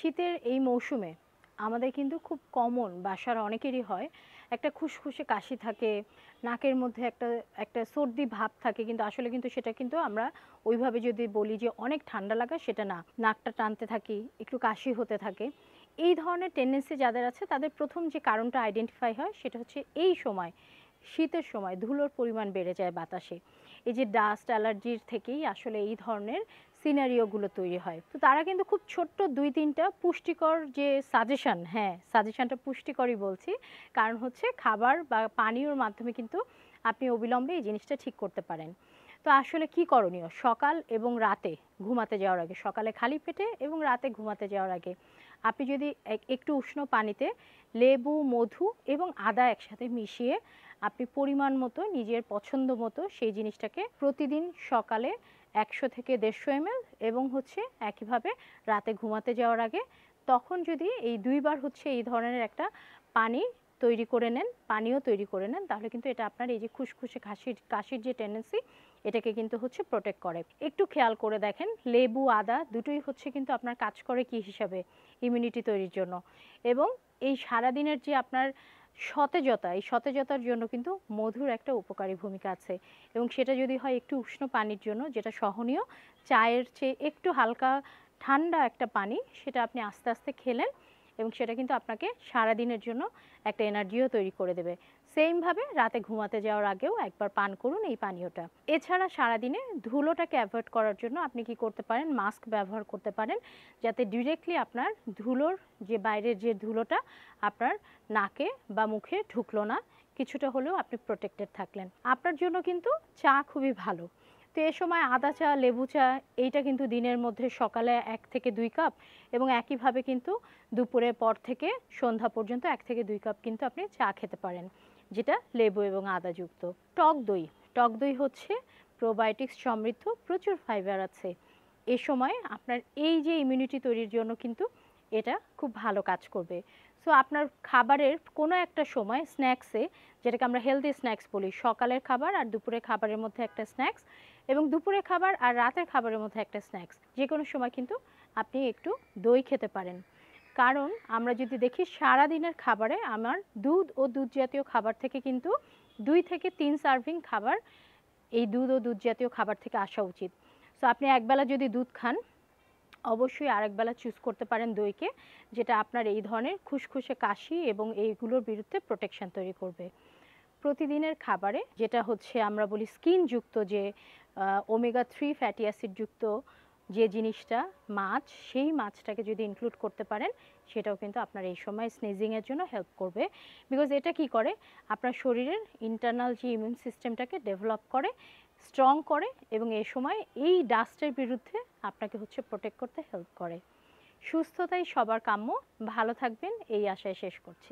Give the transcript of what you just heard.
শীতের এই মৌসুমে আমাদের কিন্তু খুব কমন বাসার অনেকেরই হয় একটা খুসখুসে কাশি থাকে, নাকের মধ্যে একটা একটা সর্দি ভাব থাকে, কিন্তু আসলে কিন্তু সেটা কিন্তু আমরা ওইভাবে যদি বলি যে অনেক ঠান্ডা লাগা সেটা না, নাকটা টানতে থাকি, একটু কাশি হতে থাকে। এই ধরনের টেন্ডেন্সি যাদের আছে তাদের প্রথম যে কারণটা আইডেন্টিফাই হয় সেটা হচ্ছে এই সময়, শীতের সময় ধুলোর পরিমাণ বেড়ে যায় বাতাসে। এই যে ডাস্ট অ্যালার্জির থেকেই আসলে এই ধরনের সিনারিওগুলো তৈরি হয়। তো তারা কিন্তু খুব ছোট্ট ২-৩টা পুষ্টিকর যে সাজেশন, হ্যাঁ সাজেশনটা পুষ্টিকরই বলছি, কারণ হচ্ছে খাবার বা পানীয়র মাধ্যমে কিন্তু আপনি অবিলম্বে এই জিনিসটা ঠিক করতে পারেন। তো আসলে কি করণীয়? সকাল এবং রাতে ঘুমাতে যাওয়ার আগে, সকালে খালি পেটে এবং রাতে ঘুমাতে যাওয়ার আগে আপনি যদি একটু উষ্ণ পানিতে লেবু, মধু এবং আদা একসাথে মিশিয়ে আপনি পরিমাণ মতো নিজের পছন্দ মতো সেই জিনিসটাকে প্রতিদিন সকালে ১০০ থেকে ১৫০ ml এবং হচ্ছে একইভাবে রাতে ঘুমাতে যাওয়ার আগে, তখন যদি এই ২ বার হচ্ছে এই ধরনের একটা পানি তৈরি করে নেন, পানীয় তৈরি করে নেন, তাহলে কিন্তু এটা আপনার এই যে খুসখুসে কাশির যে টেন্ডেন্সি এটাকে কিন্তু হচ্ছে প্রোটেক্ট করে। একটু খেয়াল করে দেখেন, লেবু, আদা দুটোই হচ্ছে কিন্তু আপনার কাজ করে কি হিসাবে? ইমিউনিটি তৈরির জন্য। এবং এই সারাদিনের যে আপনার সতেজতা, এই সতেজতার জন্য কিন্তু মধুর একটা উপকারী ভূমিকা আছে। এবং সেটা যদি হয় একটু উষ্ণ পানির জন্য, যেটা সহনীয়, চায়ের চেয়ে একটু হালকা ঠান্ডা একটা পানি, সেটা আপনি আস্তে আস্তে খেলেন এবং সেটা কিন্তু আপনাকে সারাদিনের জন্য একটা এনার্জিও তৈরি করে দেবে। সেমভাবে রাতে ঘুমাতে যাওয়ার আগেও একবার পান করুন এই পানীয়টা। এছাড়া সারাদিনে ধুলোটাকে অ্যাভয়েড করার জন্য আপনি কি করতে পারেন? মাস্ক ব্যবহার করতে পারেন, যাতে ডিরেক্টলি আপনার ধুলোর যে বাইরের যে ধুলোটা আপনার নাকে বা মুখে ঢুকলো না, কিছুটা হলেও আপনি প্রোটেক্টেড থাকলেন। আপনার জন্য কিন্তু চা খুবই ভালো। তো এ সময় আদা চা, লেবু চা এইটা কিন্তু দিনের মধ্যে সকালে ১ থেকে ২ কাপ এবং একইভাবে কিন্তু দুপুরের পর থেকে সন্ধ্যা পর্যন্ত ১ থেকে ২ কাপ কিন্তু আপনি চা খেতে পারেন, যেটা লেবু এবং আদাযুক্ত। টক দই, টক দই হচ্ছে প্রোবায়োটিক্স সমৃদ্ধ, প্রচুর ফাইবার আছে। এ সময় আপনার এই যে ইমিউনিটি তৈরির জন্য কিন্তু এটা খুব ভালো কাজ করবে। সো আপনার খাবারের কোনো একটা সময় স্ন্যাক্সে, যেটাকে আমরা হেলদি স্ন্যাক্স বলি, সকালের খাবার আর দুপুরের খাবারের মধ্যে একটা স্ন্যাক্স এবং দুপুরের খাবার আর রাতের খাবারের মধ্যে একটা স্ন্যাক্স, যে কোনো সময় কিন্তু আপনি একটু দই খেতে পারেন। কারণ আমরা যদি দেখি সারাদিনের খাবারে আমার দুধ ও দুধ জাতীয় খাবার থেকে কিন্তু ২ থেকে ৩ সার্ভিং খাবার এই দুধ ও দুধ জাতীয় খাবার থেকে আসা উচিত। সো আপনি একবেলা যদি দুধ খান, অবশ্যই আরেকবেলা চুজ করতে পারেন দইকে, যেটা আপনার এই ধরনের খুসখুসে কাশি এবং এইগুলোর বিরুদ্ধে প্রোটেকশন তৈরি করবে। প্রতিদিনের খাবারে যেটা হচ্ছে আমরা বলি স্কিনযুক্ত যে ওমেগা-3 ফ্যাটি অ্যাসিড যুক্ত যে জিনিসটা মাছ, সেই মাছটাকে যদি ইনক্লুড করতে পারেন, সেটাও কিন্তু আপনার এই সময় স্নিজিংয়ের জন্য হেল্প করবে। বিকজ এটা কি করে? আপনার শরীরের ইন্টারনাল যে ইমিউন সিস্টেমটাকে ডেভেলপ করে, স্ট্রং করে এবং এ সময় এই ডাস্টের বিরুদ্ধে আপনাকে হচ্ছে প্রোটেক্ট করতে হেল্প করে। সুস্থতাই সবার কাম্য। ভালো থাকবেন এই আশায় শেষ করছি।